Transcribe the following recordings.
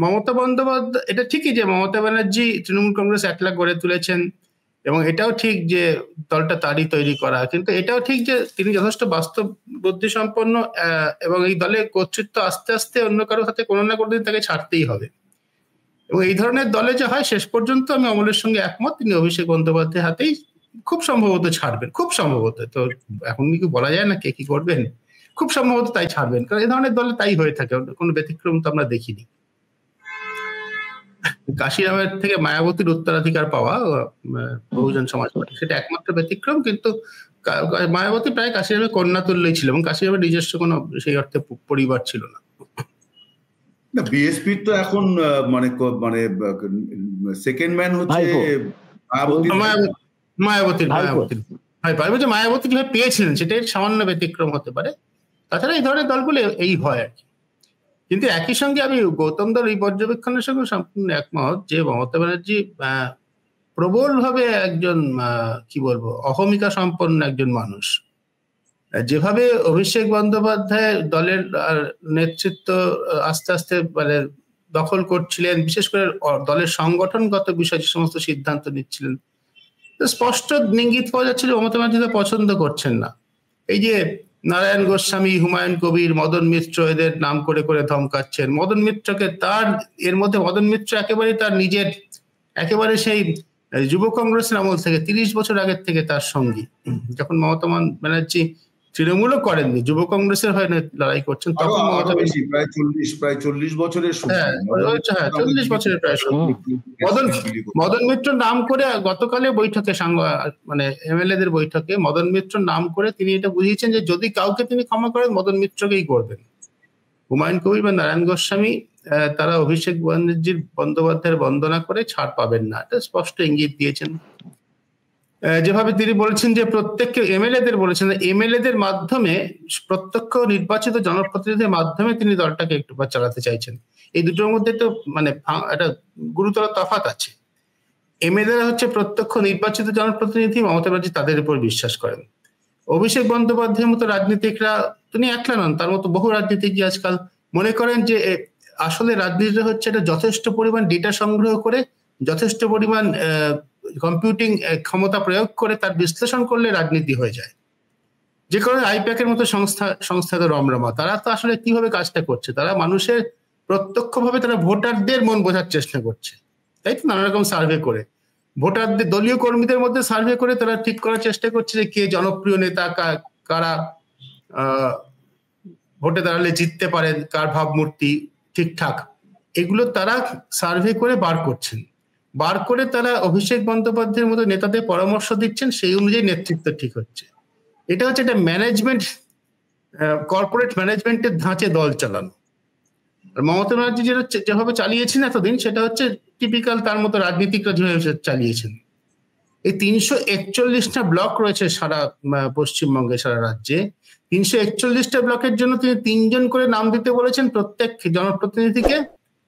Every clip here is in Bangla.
মমতা বন্দ্যোপাধ্যায়, এটা ঠিকই যে মমতা ব্যানার্জি তৃণমূল কংগ্রেস একলা গড়ে তুলেছেন, এবং এটাও ঠিক যে দলটা তারই তৈরি করা, কিন্তু এটাও ঠিক যে তিনি যথেষ্ট বাস্তব বুদ্ধি সম্পন্ন, এবং এই দলের কর্তৃত্ব আস্তে আস্তে অন্য কারোর হাতে কোনো না কোনো দিন তাকে ছাড়তেই হবে। এবং এই ধরনের দলে যে হয়, শেষ পর্যন্ত আমি অমলের সঙ্গে একমত, তিনি অভিষেক বন্দ্যোপাধ্যায়ের হাতেই খুব সম্ভবত ছাড়বেন, খুব সম্ভবত। তো এখন কি বলা যায় না কে কি করবেন, খুব সম্ভবত তাই ছাড়বেন, কারণ এই ধরনের দলে তাই হয়ে থাকে, কোনো ব্যতিক্রম তো আমরা দেখিনি। কাশিরামের থেকে মায়াবতীর উত্তরাধিকার পাওয়া বহুজন সমাজ পার্টি, সেটা একমাত্র ব্যতিক্রম, কিন্তু মায়াবতী প্রায় কাশিরামের কন্যা তুল্যই ছিল, এবং কাশিরামের নিজস্ব কোনো সেই অর্থে পরিবার ছিল না। বিএসপি তো এখন মানে সেকেন্ড ম্যান হচ্ছে মায়াবতী যেভাবে পেয়েছিলেন সেটাই সামান্য ব্যতিক্রম হতে পারে, তাছাড়া এই ধরনের দলগুলো এই হয় আর কি। কিন্তু একই সঙ্গে আমি গৌতম দল এই পর্যবেক্ষণের সঙ্গে সম্পূর্ণ একমত যে মমতা ব্যানার্জি প্রবলভাবে একজন কি বলবো অহমিকা সম্পন্ন একজন মানুষ। যেভাবে অভিষেক বন্দ্যোপাধ্যায় দলের নেতৃত্ব আস্তে আস্তে মানে দখল করছিলেন, বিশেষ করে দলের সংগঠনগত বিষয়ে যে সমস্ত সিদ্ধান্ত নিচ্ছিলেন, স্পষ্ট ইঙ্গিত পাওয়া যাচ্ছিল মমতা ব্যানার্জি পছন্দ করছেন না। এই যে নারায়ণ গোস্বামী, হুমায়ুন কবির, মদন মিত্র, এদের নাম করে করে ধমকাচ্ছেন। মদন মিত্রকে এর মধ্যে মদন মিত্র একেবারে তার নিজের একেবারে সেই যুব কংগ্রেসের আমল থেকে 30 বছর আগের থেকে তার সঙ্গী, যখন মমতা ব্যানার্জি তৃণমূলও করেননি, যুব কংগ্রেসের হয়ে লড়াই করছেন, তখন প্রায় 40 বছরের 40 বছরের প্রায় সঙ্গী মদন মিত্র নাম করে গতকালের বৈঠকে মানে এমএলএদের বৈঠকে মদন মিত্র নাম করে তিনি এটা বুঝিয়েছেন যে যদি কাউকে তিনি ক্ষমা করেন মদন মিত্রকেই করবেন। হুমায়ুন কবির বা নারায়ণ গোস্বামী তারা অভিষেক বন্দ্যোপাধ্যায়ের বন্দনা করে ছাড় পাবেন না, এটা স্পষ্ট ইঙ্গিত দিয়েছেন। যেভাবে তিনি বলেছেন যে প্রত্যেককে এমএলএদের বলেছেন, এমএলএদের মাধ্যমে প্রত্যক্ষ নির্বাচিত জনপ্রতিনিধিদের মাধ্যমে তিনি দলটাকে একটু চালাতে চাইছেন। এই দুটোর মধ্যে তো মানে একটা গুরুতর তফাৎ আছে। এমএলএরা হচ্ছে প্রত্যক্ষ নির্বাচিত জনপ্রতিনিধি, মমতা ব্যানার্জি তাদের উপর বিশ্বাস করেন। অভিষেক বন্দ্যোপাধ্যায়ের মতো রাজনীতিকরা, তিনি একলা নন, তার মতো বহু রাজনীতিকই আজকাল মনে করেন যে আসলে রাজনীতিটা হচ্ছে এটা যথেষ্ট পরিমাণ ডেটা সংগ্রহ করে, যথেষ্ট পরিমাণ কম্পিউটিং ক্ষমতা প্রয়োগ করে তার বিশ্লেষণ করলে রাজনীতি হয়ে যায়। যে কারণে আইপ্যাকের মতো সংস্থা তো রমরমা, তারা তো আসলে কিভাবে কাজটা করছে, তারা মানুষের প্রত্যক্ষভাবে তারা ভোটারদের মন বোঝার চেষ্টা করছে, তাই তো নানা রকম সার্ভে করে ভোটারদের, দলীয় কর্মীদের মধ্যে সার্ভে করে তারা ঠিক করার চেষ্টা করছে যে কে জনপ্রিয় নেতা, কারা ভোটে দাঁড়ালে জিততে পারেন, কার ভাবমূর্তি ঠিকঠাক, এগুলো তারা সার্ভে করে বার করছেন। বার করে তারা অভিষেক বন্দ্যোপাধ্যায়ের মতো নেতাদের পরামর্শ দিচ্ছেন, সেই অনুযায়ী নেতৃত্ব ঠিক হচ্ছে। এটা হচ্ছে একটা ম্যানেজমেন্ট, কর্পোরেট ম্যানেজমেন্টের ধাঁচে দল চালানো। আর মমতা ব্যানার্জি যেভাবে চালিয়েছেন এতদিন, সেটা হচ্ছে টিপিক্যাল তার মতো রাজনীতিকরা যেভাবে চালিয়েছেন। এই 341টা ব্লক রয়েছে সারা পশ্চিমবঙ্গে, সারা রাজ্যে 341টা ব্লকের জন্য তিনি 3 জন করে নাম দিতে বলেছেন প্রত্যেক জনপ্রতিনিধিকে।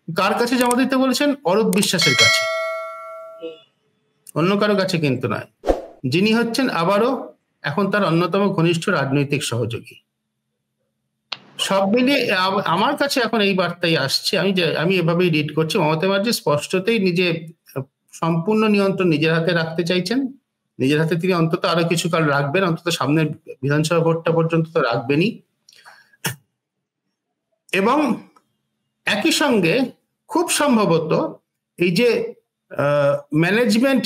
কার কাছে জমা দিতে বলেছেন? অরূপ বিশ্বাসের কাছে, অন্য কারো কাছে কিন্তু নয়, যিনি হচ্ছেন আবারও এখন তার অন্যতম ঘনিষ্ঠ রাজনৈতিক সহযোগী। সব মিলিয়ে আমার কাছে এখন এই বার্তাই আসছে, আমি এভাবেই রিড করছি, মমতা ব্যানার্জি স্পষ্টতই নিজে সম্পূর্ণ নিয়ন্ত্রণ নিজের হাতে রাখতে চাইছেন। নিজের হাতে তিনি অন্তত আরো কিছুকাল রাখবেন, অন্তত সামনের বিধানসভা ভোটটা পর্যন্ত তো রাখবেনই। এবং একই সঙ্গে খুব সম্ভবত এই যে ম্যানেজমেন্ট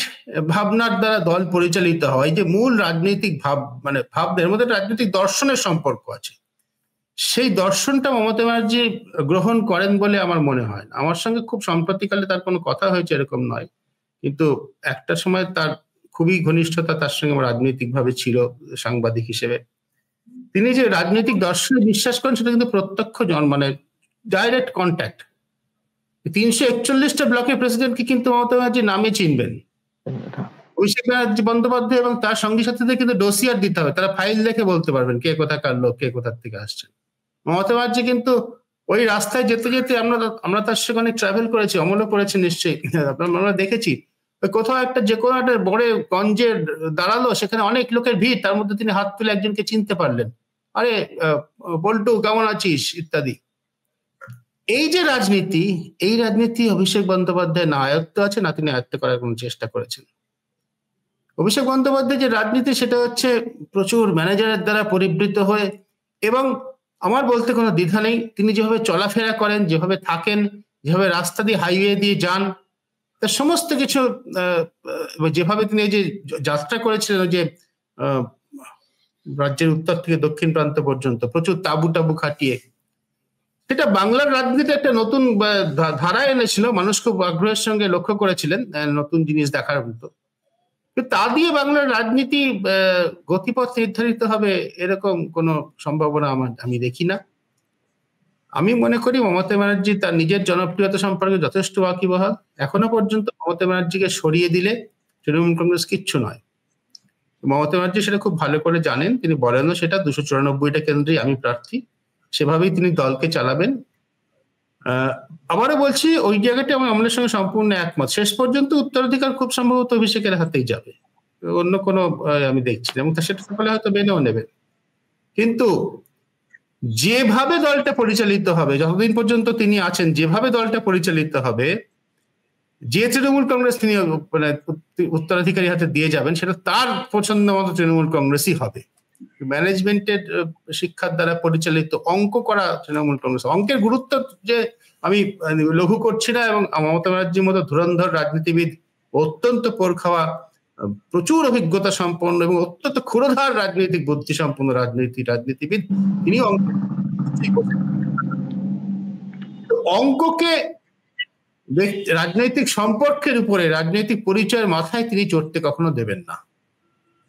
ভাবনার দ্বারা দল পরিচালিত হয়, যে মূল রাজনৈতিক ভাবদের মধ্যে রাজনৈতিক দর্শনের সম্পর্ক আছে, সেই দর্শনটা মমতা ব্যানার্জি গ্রহণ করেন বলে আমার মনে হয়। আমার সঙ্গে খুব সম্প্রতিকালে তার কোনো কথা হয়েছে এরকম নয়, কিন্তু একটা সময় তার খুবই ঘনিষ্ঠতা তার সঙ্গে রাজনৈতিকভাবে ছিল সাংবাদিক হিসেবে। তিনি যে রাজনৈতিক দর্শনে বিশ্বাস করেন সেটা কিন্তু প্রত্যক্ষ মানে ডাইরেক্ট কন্ট্যাক্ট। 341টা ব্লকের প্রেসিডেন্টকে কিন্তু মমতা ব্যানার্জি নামে চিনবেন। অভিষেক বন্দ্যোপাধ্যায় এবং তার সঙ্গী সাথীদের কিন্তু ডোসিয়ার দিতে হবে, তারা ফাইল দেখে বলতে পারবেন কে কোথাকার লোক, কে কোথার থেকে আসছেন। মমতা ব্যানার্জি কিন্তু ওই রাস্তায় যেতে যেতে আমরা তার সঙ্গে অনেক ট্রাভেল করেছি, অমলও করেছি নিশ্চয়ই, আমরা দেখেছি কোথাও একটা যে কোনো একটা বড় গঞ্জে দাঁড়ালো, সেখানে অনেক লোকের ভিড়, তার মধ্যে তিনি হাত তুলে একজনকে চিনতে পারলেন, আরে বল্টু কেমন আছিস ইত্যাদি। এই যে রাজনীতি, এই রাজনীতি অভিষেক বন্দ্যোপাধ্যায় না আয়ত্ত আছে না তিনি আয়ত্ত করার কোনো চেষ্টা করেছেন। অভিষেক বন্দ্যোপাধ্যায় যে রাজনীতি সেটা হচ্ছে প্রচুর ম্যানেজারের দ্বারা পরিবৃত হয়ে, এবং আমার বলতে কোনো দ্বিধা নেই, তিনি যেভাবে চলাফেরা করেন, যেভাবে থাকেন, যেভাবে রাস্তা দিয়ে হাইওয়ে দিয়ে যান, তার সমস্ত কিছু যেভাবে তিনি এই যে যাত্রা করেছিলেন, যে রাজ্যের উত্তর থেকে দক্ষিণ প্রান্ত পর্যন্ত প্রচুর তাবু টাবু খাটিয়ে, সেটা বাংলার রাজনীতিতে একটা নতুন ধারা এনেছিল। মানুষ খুব আগ্রহের সঙ্গে লক্ষ্য করেছিলেন নতুন জিনিস দেখার মতো। তা দিয়ে বাংলার রাজনীতি গতিপথ নির্ধারিত হবে এরকম কোনো সম্ভাবনা আমি দেখি না। আমি মনে করি মমতা ব্যানার্জি তার নিজের জনপ্রিয়তা সম্পর্কে যথেষ্ট ওয়াকিবহাল। এখনো পর্যন্ত মমতা ব্যানার্জিকে সরিয়ে দিলে তৃণমূল কংগ্রেস কিচ্ছু নয়। মমতা ব্যানার্জি সেটা খুব ভালো করে জানেন, তিনি বলেনও সেটা, 294টা কেন্দ্রে আমি প্রার্থী, সেভাবেই তিনি দলকে চালাবেন। আবারও বলছি, ওই জায়গাটা আমি আমলের সঙ্গে সম্পূর্ণ একমত। শেষ পর্যন্ত উত্তরাধিকার খুব সম্ভবত অভিষেকের হাতেই যাবে, অন্য কোনো আমি দেখছি না, এবং সেটা সকলে হয়তো মেনেও নেবেন। কিন্তু যেভাবে দলটা পরিচালিত হবে, যতদিন পর্যন্ত তিনি আছেন, যেভাবে দলটা পরিচালিত হবে, যে তৃণমূল কংগ্রেস তিনি মানে উত্তরাধিকারী হাতে দিয়ে যাবেন, সেটা তার পছন্দ মতো তৃণমূল কংগ্রেসই হবে। ম্যানেজমেন্টের শিক্ষার দ্বারা পরিচালিত, অঙ্ক করা তৃণমূল কংগ্রেস। অঙ্কের গুরুত্ব যে আমি লঘু করছি না, এবং মমতা ব্যানার্জির মতো ধুরন্ধর রাজনীতিবিদ, অত্যন্ত পোর খাওয়া, প্রচুর অভিজ্ঞতা সম্পন্ন এবং অত্যন্ত ক্ষুরধার রাজনৈতিক বুদ্ধি সম্পন্ন রাজনীতিবিদ, তিনি অঙ্ককে রাজনৈতিক সম্পর্কের উপরে, রাজনৈতিক পরিচয়ের মাথায় তিনি চড়তে কখনো দেবেন না।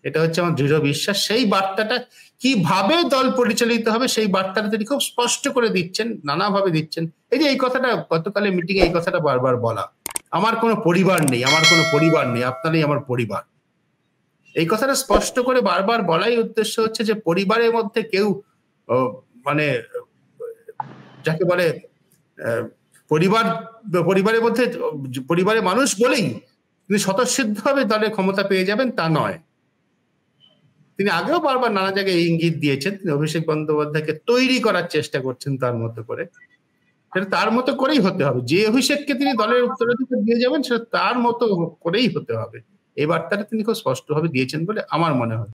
এটা হচ্ছে আমার দৃঢ় বিশ্বাস। সেই বার্তাটা কিভাবে দল পরিচালিত হবে, সেই বার্তাটা তিনি খুব স্পষ্ট করে দিচ্ছেন, নানাভাবে দিচ্ছেন। এই কথাটা গতকালের মিটিং এ এই কথাটা বারবার বলা, আমার কোনো পরিবার নেই, আমার কোনো পরিবার নেই, আপনারাই আমার পরিবার। এই কথাটা স্পষ্ট করে বারবার বলাই উদ্দেশ্য হচ্ছে যে পরিবারের মধ্যে কেউ মানে যাকে বলে পরিবারের মধ্যে পরিবারের মানুষ বলেই তিনি স্বতঃসিদ্ধভাবে দলের ক্ষমতা পেয়ে যাবেন তা নয়। তিনি আগেও বারবার নানা জায়গায় ইঙ্গিত দিয়েছেন, তিনি অভিষেক বন্দ্যোপাধ্যায়কে তৈরি করার চেষ্টা করছেন তার মতো করে। সেটা তার মতো করেই হতে হবে। যে অভিষেককে তিনি দলের উত্তরাধিকার দিয়ে যাবেন সেটা তার মতো করেই হতে হবে। এই বার্তাটা তিনি খুব স্পষ্টভাবে দিয়েছেন বলে আমার মনে হয়।